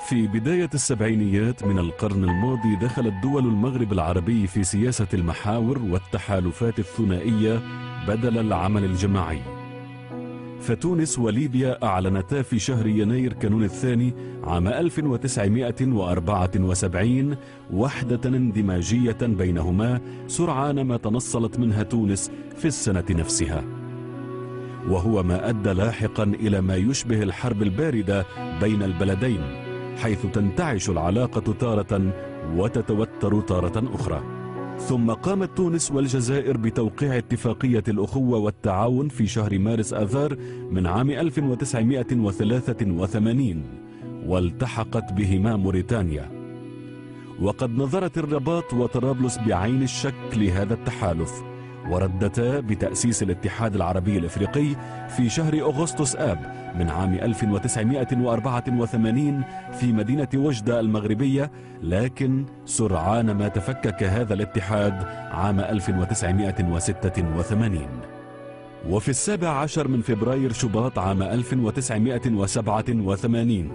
في بداية السبعينيات من القرن الماضي دخلت دول المغرب العربي في سياسة المحاور والتحالفات الثنائية بدل العمل الجماعي. فتونس وليبيا أعلنتا في شهر يناير كانون الثاني عام 1974 وحدة اندماجية بينهما سرعان ما تنصلت منها تونس في السنة نفسها، وهو ما أدى لاحقا إلى ما يشبه الحرب الباردة بين البلدين، حيث تنتعش العلاقة تارة وتتوتر تارة أخرى. ثم قامت تونس والجزائر بتوقيع اتفاقية الأخوة والتعاون في شهر مارس آذار من عام 1983، والتحقت بهما موريتانيا. وقد نظرت الرباط وطرابلس بعين الشك لهذا التحالف، وردتا بتأسيس الاتحاد العربي الإفريقي في شهر أغسطس آب من عام 1984 في مدينة وجدة المغربية، لكن سرعان ما تفكك هذا الاتحاد عام 1986. وفي 17 من فبراير شباط عام 1987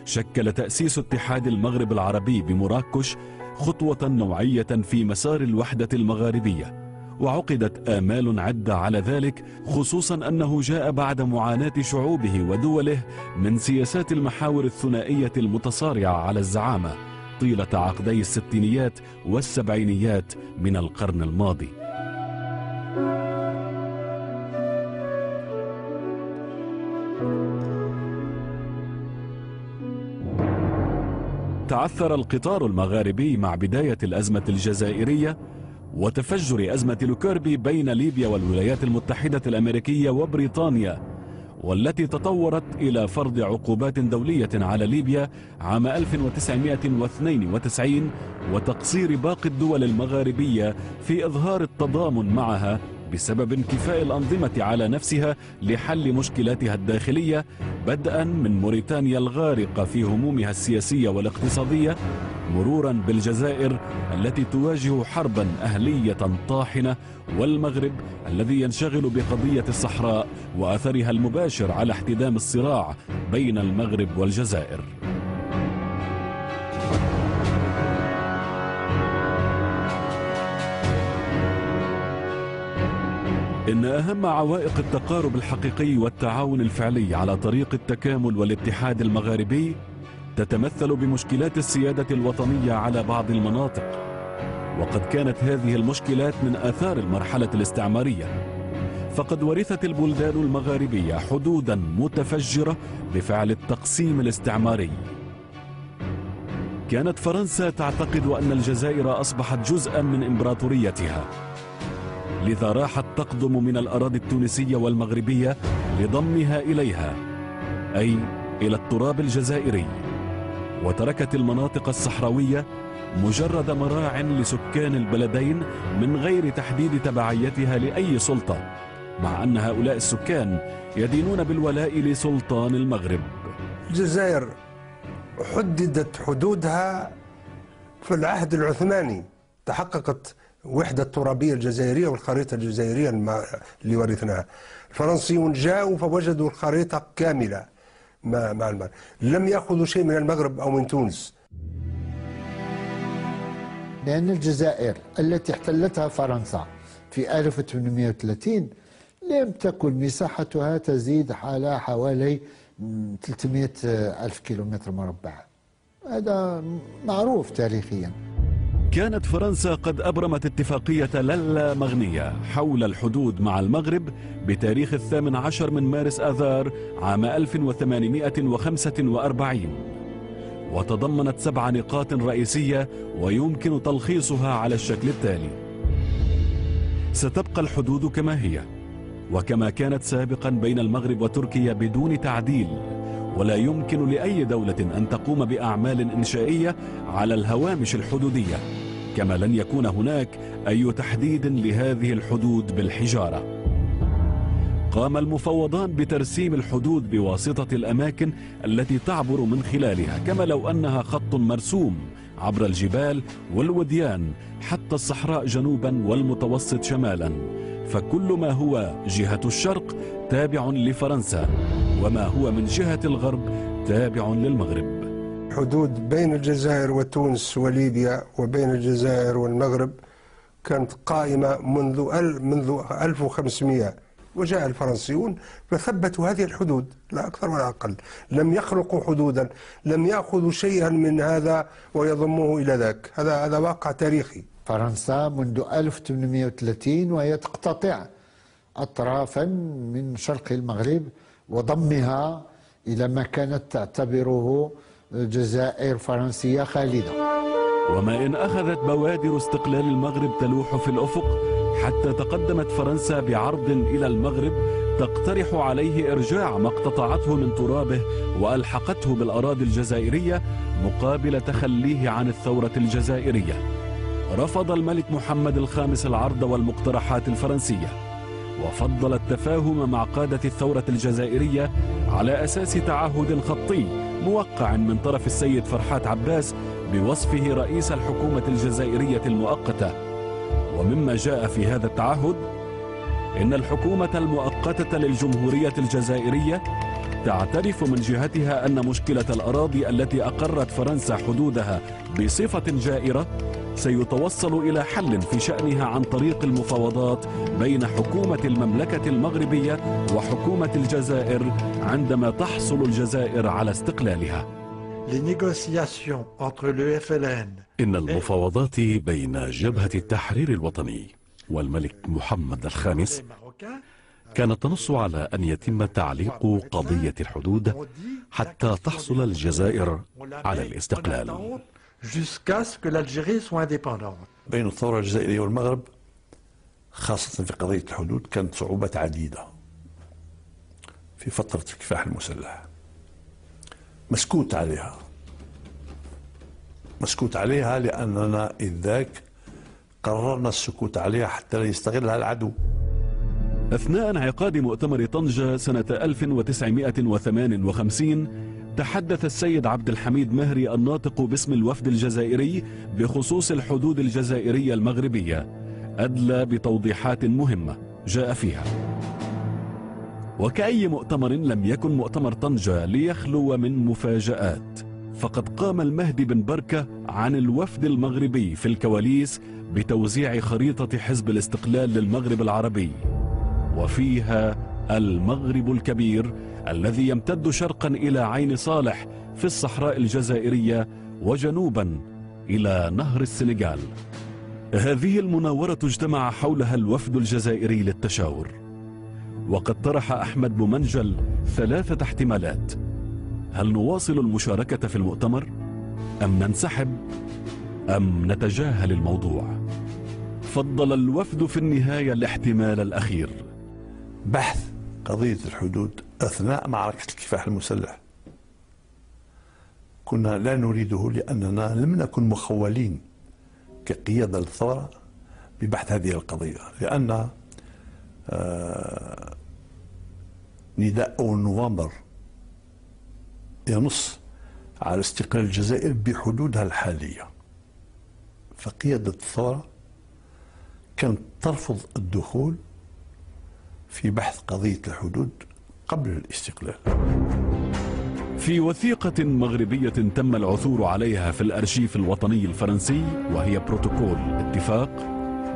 شكل تأسيس اتحاد المغرب العربي بمراكش خطوة نوعية في مسار الوحدة المغاربية، وعقدت آمال عدة على ذلك، خصوصا أنه جاء بعد معاناة شعوبه ودوله من سياسات المحاور الثنائية المتصارعة على الزعامة طيلة عقدي الستينيات والسبعينيات من القرن الماضي. تعثر القطار المغاربي مع بداية الأزمة الجزائرية وتفجر أزمة لوكربي بين ليبيا والولايات المتحدة الأمريكية وبريطانيا، والتي تطورت إلى فرض عقوبات دولية على ليبيا عام 1992 وتقصير باقي الدول المغاربية في إظهار التضامن معها بسبب انكفاء الأنظمة على نفسها لحل مشكلاتها الداخلية، بدءا من موريتانيا الغارقة في همومها السياسية والاقتصادية، مرورا بالجزائر التي تواجه حربا أهلية طاحنة، والمغرب الذي ينشغل بقضية الصحراء وأثرها المباشر على احتدام الصراع بين المغرب والجزائر. إن أهم عوائق التقارب الحقيقي والتعاون الفعلي على طريق التكامل والاتحاد المغاربي تتمثل بمشكلات السيادة الوطنية على بعض المناطق، وقد كانت هذه المشكلات من آثار المرحلة الاستعمارية، فقد ورثت البلدان المغاربية حدودا متفجرة بفعل التقسيم الاستعماري. كانت فرنسا تعتقد أن الجزائر أصبحت جزءا من إمبراطوريتها، لذا راحت تقدم من الأراضي التونسية والمغربية لضمها إليها، أي إلى التراب الجزائري، وتركت المناطق الصحراوية مجرد مراع لسكان البلدين من غير تحديد تبعيتها لأي سلطة، مع أن هؤلاء السكان يدينون بالولاء لسلطان المغرب. الجزائر حددت حدودها في العهد العثماني، تحققت وحدة الترابية الجزائرية والخريطة الجزائرية اللي ورثناها. الفرنسيون جاءوا فوجدوا الخريطة كاملة مع المغرب، لم يأخذوا شيء من المغرب أو من تونس. لأن الجزائر التي احتلتها فرنسا في 1830 لم تكن مساحتها تزيد على حوالي 300 ألف كيلومتر مربع، هذا معروف تاريخيا. كانت فرنسا قد أبرمت اتفاقية لالا مغنية حول الحدود مع المغرب بتاريخ 18 من مارس آذار عام 1845، وتضمنت 7 نقاط رئيسية ويمكن تلخيصها على الشكل التالي: ستبقى الحدود كما هي وكما كانت سابقا بين المغرب وتركيا بدون تعديل، ولا يمكن لأي دولة أن تقوم بأعمال إنشائية على الهوامش الحدودية، كما لن يكون هناك أي تحديد لهذه الحدود بالحجارة. قام المفوضان بترسيم الحدود بواسطة الأماكن التي تعبر من خلالها، كما لو أنها خط مرسوم عبر الجبال والوديان حتى الصحراء جنوبا والمتوسط شمالا، فكل ما هو جهة الشرق تابع لفرنسا، وما هو من جهة الغرب تابع للمغرب. حدود بين الجزائر وتونس وليبيا وبين الجزائر والمغرب كانت قائمة منذ 1500، وجاء الفرنسيون فثبتوا هذه الحدود لا أكثر ولا أقل. لم يخلقوا حدودا، لم يأخذوا شيئا من هذا ويضموه إلى ذاك. هذا واقع تاريخي. فرنسا منذ 1830 وهي تقتطع أطرافا من شرق المغرب وضمها إلى ما كانت تعتبره جزائر فرنسية خالدة. وما إن أخذت بوادر استقلال المغرب تلوح في الأفق حتى تقدمت فرنسا بعرض إلى المغرب تقترح عليه إرجاع ما اقتطعته من ترابه وألحقته بالأراضي الجزائرية مقابل تخليه عن الثورة الجزائرية. رفض الملك محمد الخامس العرض والمقترحات الفرنسية، وفضل التفاهم مع قادة الثورة الجزائرية على أساس تعهد خطي موقع من طرف السيد فرحات عباس بوصفه رئيس الحكومة الجزائرية المؤقتة. ومما جاء في هذا التعهد إن الحكومة المؤقتة للجمهورية الجزائرية تعترف من جهتها أن مشكلة الأراضي التي أقرت فرنسا حدودها بصفة جائرة سيتوصل إلى حل في شأنها عن طريق المفاوضات بين حكومة المملكة المغربية وحكومة الجزائر عندما تحصل الجزائر على استقلالها. إن المفاوضات بين جبهة التحرير الوطني والملك محمد الخامس كانت تنص على أن يتم تعليق قضية الحدود حتى تحصل الجزائر على الاستقلال. بين الثورة الجزائرية والمغرب خاصة في قضية الحدود كانت صعوبات عديدة. في فترة الكفاح المسلح مسكوت عليها لأننا إذ ذاك قررنا السكوت عليها حتى لا يستغلها العدو. أثناء انعقاد مؤتمر طنجة سنة 1958 تحدث السيد عبد الحميد مهري الناطق باسم الوفد الجزائري بخصوص الحدود الجزائرية المغربية، أدلى بتوضيحات مهمة جاء فيها. وكأي مؤتمر لم يكن مؤتمر طنجة ليخلو من مفاجآت، فقد قام المهدي بن بركة عن الوفد المغربي في الكواليس بتوزيع خريطة حزب الاستقلال للمغرب العربي، وفيها المغرب الكبير الذي يمتد شرقا إلى عين صالح في الصحراء الجزائرية وجنوبا إلى نهر السنغال. هذه المناورة اجتمع حولها الوفد الجزائري للتشاور، وقد طرح أحمد بومنجل 3 احتمالات: هل نواصل المشاركة في المؤتمر؟ أم ننسحب؟ أم نتجاهل الموضوع؟ فضل الوفد في النهاية الاحتمال الأخير، بحث قضية الحدود أثناء معركة الكفاح المسلح. كنا لا نريده لأننا لم نكن مخولين كقيادة للثورة ببحث هذه القضية، لأن نداء أول نوفمبر ينص على استقلال الجزائر بحدودها الحالية، فقيادة الثورة كانت ترفض الدخول في بحث قضية الحدود قبل الاستقلال. في وثيقة مغربية تم العثور عليها في الأرشيف الوطني الفرنسي، وهي بروتوكول اتفاق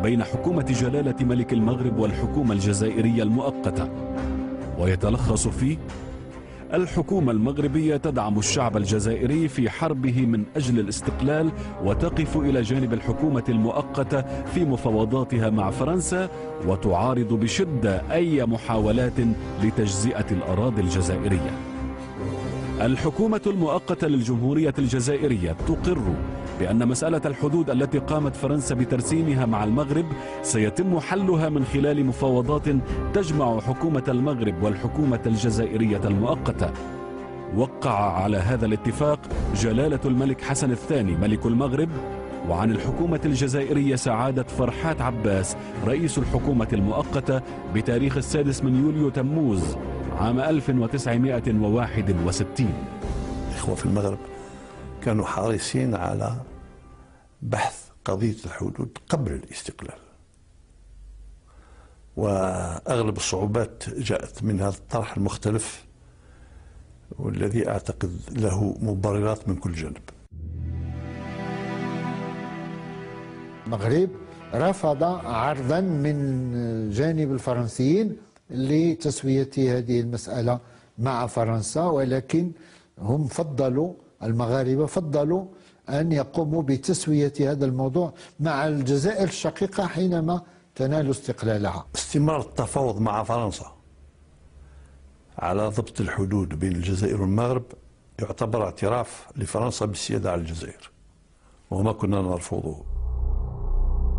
بين حكومة جلالة ملك المغرب والحكومة الجزائرية المؤقتة، ويتلخص فيه: الحكومة المغربية تدعم الشعب الجزائري في حربه من أجل الاستقلال، وتقف إلى جانب الحكومة المؤقتة في مفاوضاتها مع فرنسا، وتعارض بشدة أي محاولات لتجزئة الأراضي الجزائرية. الحكومة المؤقتة للجمهورية الجزائرية تقر بأن مسألة الحدود التي قامت فرنسا بترسيمها مع المغرب سيتم حلها من خلال مفاوضات تجمع حكومة المغرب والحكومة الجزائرية المؤقتة. وقع على هذا الاتفاق جلالة الملك حسن الثاني ملك المغرب، وعن الحكومة الجزائرية سعادة فرحات عباس رئيس الحكومة المؤقتة بتاريخ 6 يوليو تموز عام 1961. الإخوة في المغرب كانوا حريصين على بحث قضية الحدود قبل الاستقلال، وأغلب الصعوبات جاءت من هذا الطرح المختلف، والذي أعتقد له مبررات من كل جانب. المغرب رفض عرضا من جانب الفرنسيين لتسوية هذه المسألة مع فرنسا، ولكن هم فضلوا، المغاربة فضلوا أن يقوموا بتسوية هذا الموضوع مع الجزائر الشقيقة حينما تنال استقلالها. استمرار التفاوض مع فرنسا على ضبط الحدود بين الجزائر والمغرب يعتبر اعتراف لفرنسا بالسيادة على الجزائر، وما كنا نرفضه.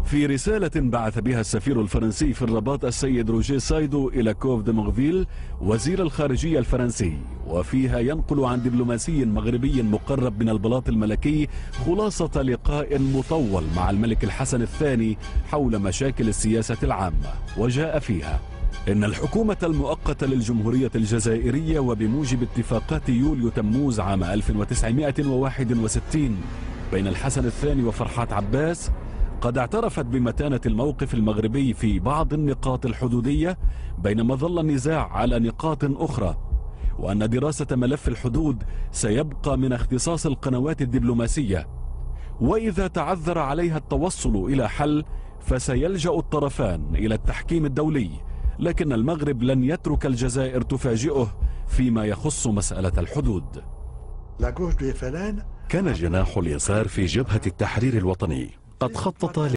في رسالة بعث بها السفير الفرنسي في الرباط السيد روجيه سايدو إلى كوف دي مونغفيل وزير الخارجية الفرنسي، وفيها ينقل عن دبلوماسي مغربي مقرب من البلاط الملكي خلاصة لقاء مطول مع الملك الحسن الثاني حول مشاكل السياسة العامة، وجاء فيها إن الحكومة المؤقتة للجمهورية الجزائرية وبموجب اتفاقات يوليو تموز عام 1961 بين الحسن الثاني وفرحات عباس قد اعترفت بمتانة الموقف المغربي في بعض النقاط الحدودية، بينما ظل النزاع على نقاط أخرى، وأن دراسة ملف الحدود سيبقى من اختصاص القنوات الدبلوماسية، وإذا تعذر عليها التوصل إلى حل فسيلجأ الطرفان إلى التحكيم الدولي، لكن المغرب لن يترك الجزائر تفاجئه فيما يخص مسألة الحدود. كان جناح اليسار في جبهة التحرير الوطني قد خطط